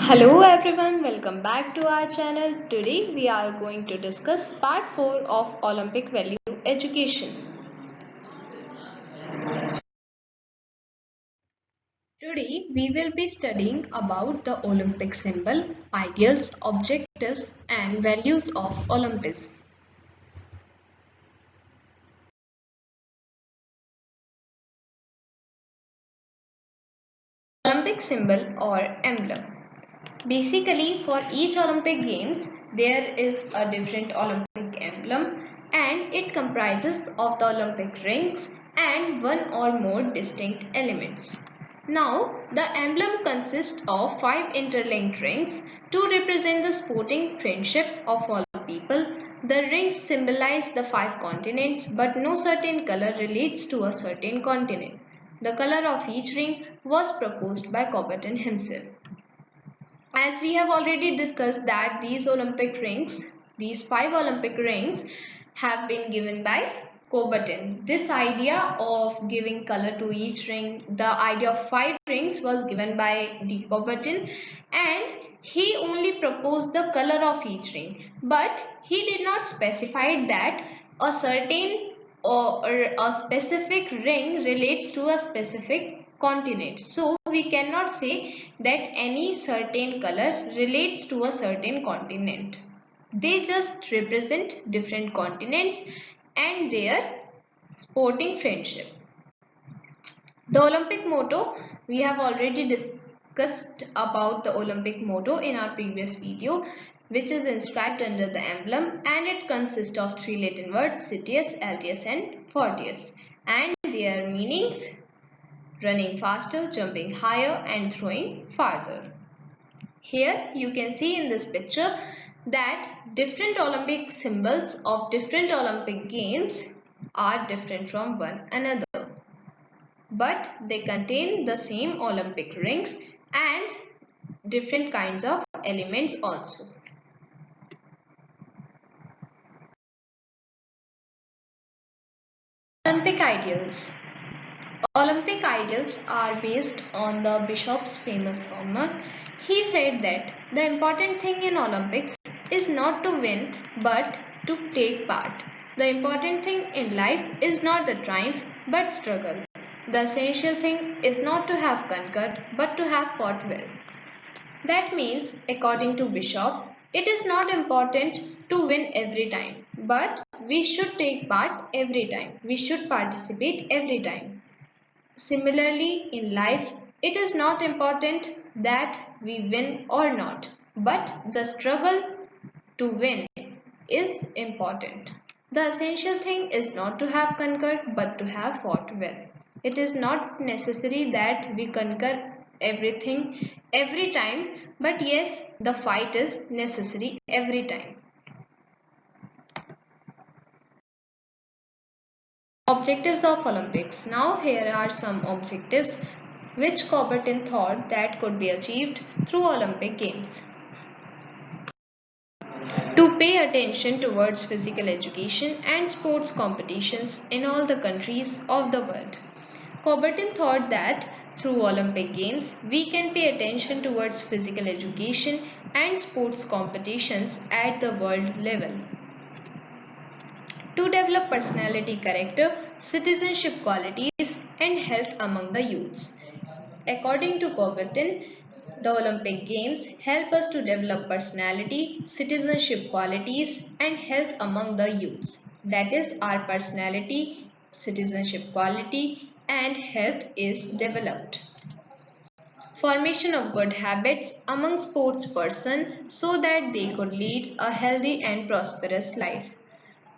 Hello everyone, welcome back to our channel. Today we are going to discuss part 4 of Olympic value education. Today we will be studying about the Olympic symbol, ideals, objectives and values of Olympics. Olympic symbol or emblem. Basically, for each Olympic Games, there is a different Olympic emblem and it comprises of the Olympic rings and one or more distinct elements. Now, the emblem consists of 5 interlinked rings to represent the sporting friendship of all people. The rings symbolize the 5 continents, but no certain color relates to a certain continent. The color of each ring was proposed by Coubertin himself. As we have already discussed that these 5 Olympic rings have been given by Coubertin. This idea of giving color to each ring, the idea of 5 rings was given by the Coubertin, and he only proposed the color of each ring, but he did not specify that a certain or a specific ring relates to a specific continent. So we cannot say that any certain color relates to a certain continent. They just represent different continents and their sporting friendship. The Olympic motto, we have already discussed about the Olympic motto in our previous video, which is inscribed under the emblem, and it consists of 3 Latin words: Citius, Altius and Fortius, and their meanings: running faster, jumping higher and throwing farther. Here you can see in this picture that different Olympic symbols of different Olympic games are different from one another, but they contain the same Olympic rings and different kinds of elements also. Olympic ideals. Olympic ideals are based on the bishop's famous sermon. He said that the important thing in Olympics is not to win but to take part. The important thing in life is not the triumph but struggle. The essential thing is not to have conquered but to have fought well. That means, according to Bishop, it is not important to win every time, but we should take part every time. We should participate every time. Similarly, in life, it is not important that we win or not, but the struggle to win is important. The essential thing is not to have conquered, but to have fought well. It is not necessary that we conquer everything every time, but yes, the fight is necessary every time. Objectives of Olympics. Now here are some objectives which Coubertin thought that could be achieved through Olympic Games. To pay attention towards physical education and sports competitions in all the countries of the world. Coubertin thought that through Olympic Games, we can pay attention towards physical education and sports competitions at the world level. To develop personality, character, citizenship qualities and health among the youths. According to Coubertin, the Olympic Games help us to develop personality, citizenship qualities and health among the youths. That is, our personality, citizenship quality and health is developed. Formation of good habits among sports persons so that they could lead a healthy and prosperous life.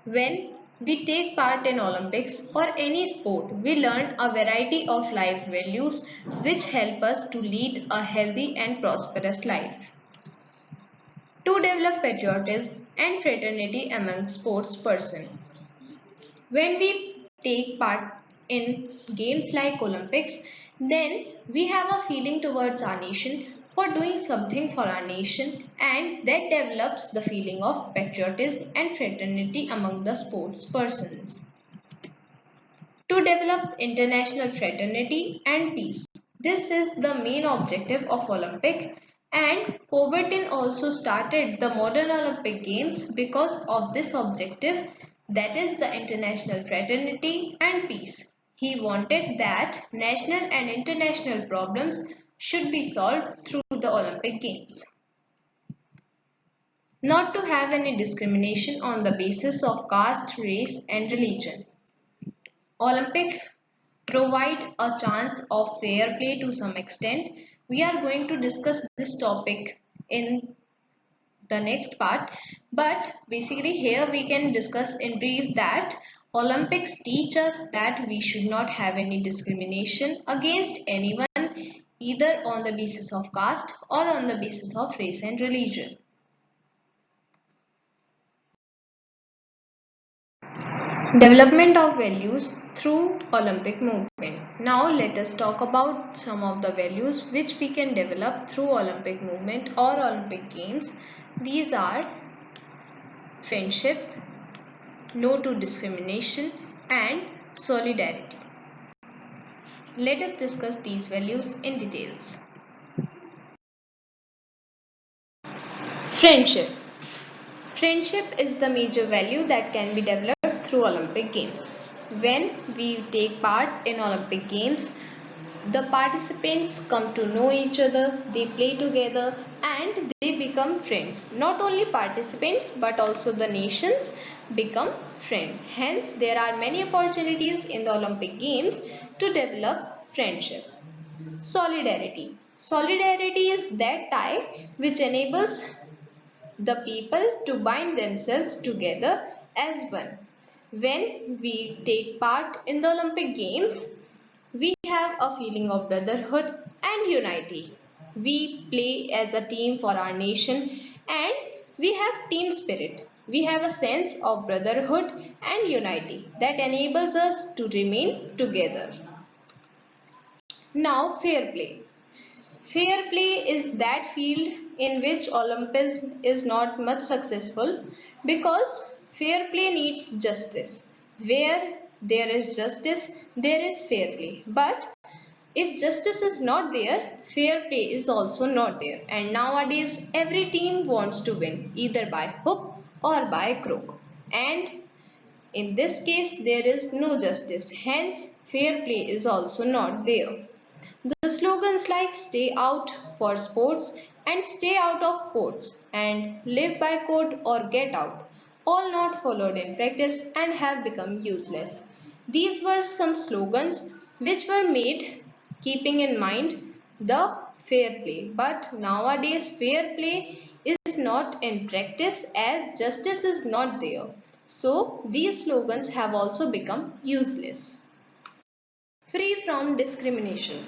When we take part in Olympics or any sport, we learn a variety of life values which help us to lead a healthy and prosperous life. To develop patriotism and fraternity among sports persons. When we take part in games like Olympics, then we have a feeling towards our nation for doing something for our nation, and that develops the feeling of patriotism and fraternity among the sports persons. To develop international fraternity and peace. This is the main objective of Olympic. And Coubertin also started the modern Olympic Games because of this objective, that is the international fraternity and peace. He wanted that national and international problems should be solved through the Olympic Games. Not to have any discrimination on the basis of caste, race and religion. Olympics provide a chance of fair play to some extent. We are going to discuss this topic in the next part, but basically here we can discuss in brief that Olympics teach us that we should not have any discrimination against anyone, either on the basis of caste or on the basis of race and religion. Development of values through Olympic movement. Now let us talk about some of the values which we can develop through Olympic movement or Olympic games. These are friendship, no to discrimination and solidarity. Let us discuss these values in details. Friendship. Friendship is the major value that can be developed through Olympic Games. When we take part in Olympic Games, the participants come to know each other, they play together and they become friends. Not only participants but also the nations become friends. Hence, there are many opportunities in the Olympic Games to develop friendship. Solidarity. Solidarity is that tie which enables the people to bind themselves together as one. When we take part in the Olympic Games, we have a feeling of brotherhood and unity. We play as a team for our nation and we have team spirit. We have a sense of brotherhood and unity that enables us to remain together. Now, fair play. Fair play is that field in which Olympus is not much successful because fair play needs justice. Where there is justice, there is fair play. But if justice is not there, fair play is also not there. And nowadays, every team wants to win either by hook or by crook. And in this case, there is no justice. Hence, fair play is also not there. The slogans like stay out for sports and stay out of courts and live by code or get out, all not followed in practice and have become useless. These were some slogans which were made keeping in mind the fair play. But nowadays fair play is not in practice as justice is not there. So these slogans have also become useless. Free from discrimination.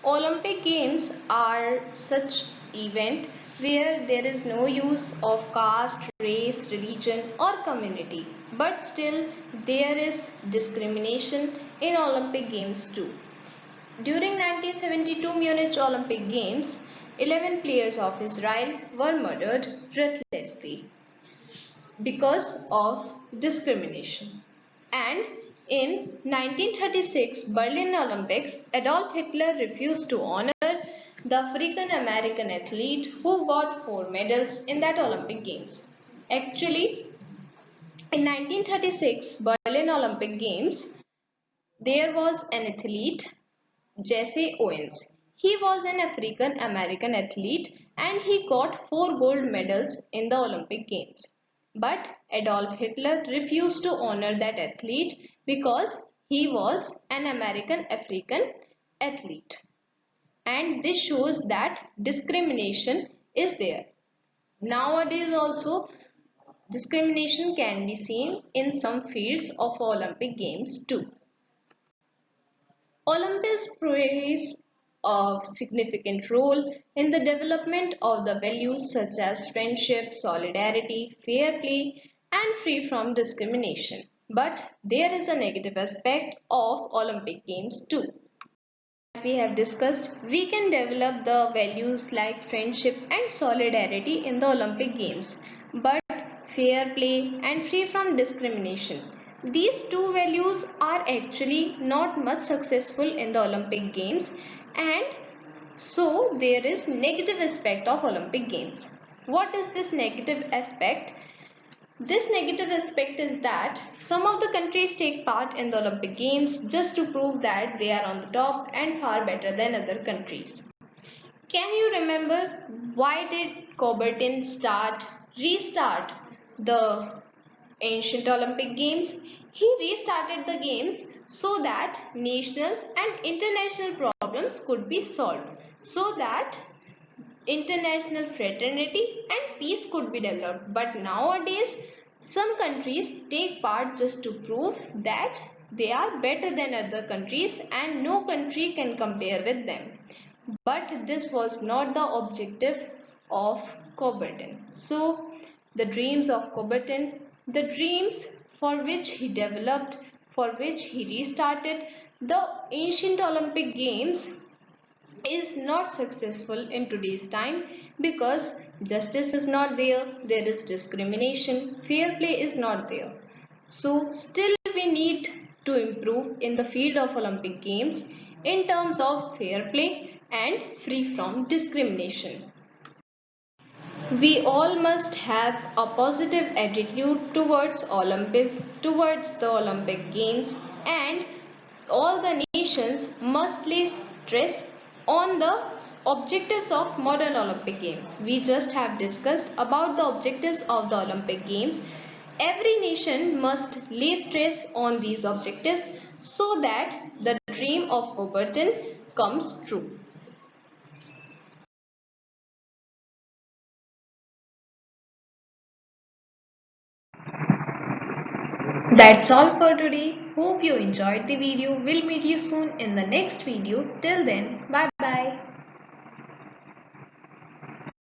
Olympic Games are such event where there is no use of caste, race, religion or community. But still there is discrimination in Olympic Games too. During 1972 Munich Olympic Games, 11 players of Israel were murdered ruthlessly because of discrimination. And in 1936 Berlin Olympics, Adolf Hitler refused to honor the African American athlete who got 4 medals in that Olympic Games. Actually, in 1936 Berlin Olympic Games, there was an athlete, Jesse Owens. He was an African American athlete and he got 4 gold medals in the Olympic Games. But Adolf Hitler refused to honor that athlete because he was an American African athlete. And this shows that discrimination is there. Nowadays also discrimination can be seen in some fields of Olympic Games too. Olympus plays a significant role in the development of the values such as friendship, solidarity, fair play, and free from discrimination. But there is a negative aspect of Olympic Games too. As we have discussed, we can develop the values like friendship and solidarity in the Olympic Games, but fair play and free from discrimination. These two values are actually not much successful in the Olympic Games and So there is negative aspect of Olympic Games. What is this negative aspect? This negative aspect is that some of the countries take part in the Olympic Games just to prove that they are on the top and far better than other countries. Can you remember why did Coubertin restart the ancient Olympic Games? He restarted the games so that national and international problems could be solved, so that international fraternity and peace could be developed. But nowadays, some countries take part just to prove that they are better than other countries and no country can compare with them. But this was not the objective of Coubertin. So, the dreams of Coubertin, the dreams for which he developed, for which he restarted the ancient Olympic Games, is not successful in today's time because justice is not there, there is discrimination, fair play is not there. So still we need to improve in the field of Olympic Games in terms of fair play and free from discrimination. We all must have a positive attitude towards Olympics, towards the Olympic Games, and all the nations must lay stress on the objectives of modern Olympic Games. We just have discussed about the objectives of the Olympic Games. Every nation must lay stress on these objectives so that the dream of Coubertin comes true. That's all for today. Hope you enjoyed the video. We'll meet you soon in the next video. Till then, bye bye.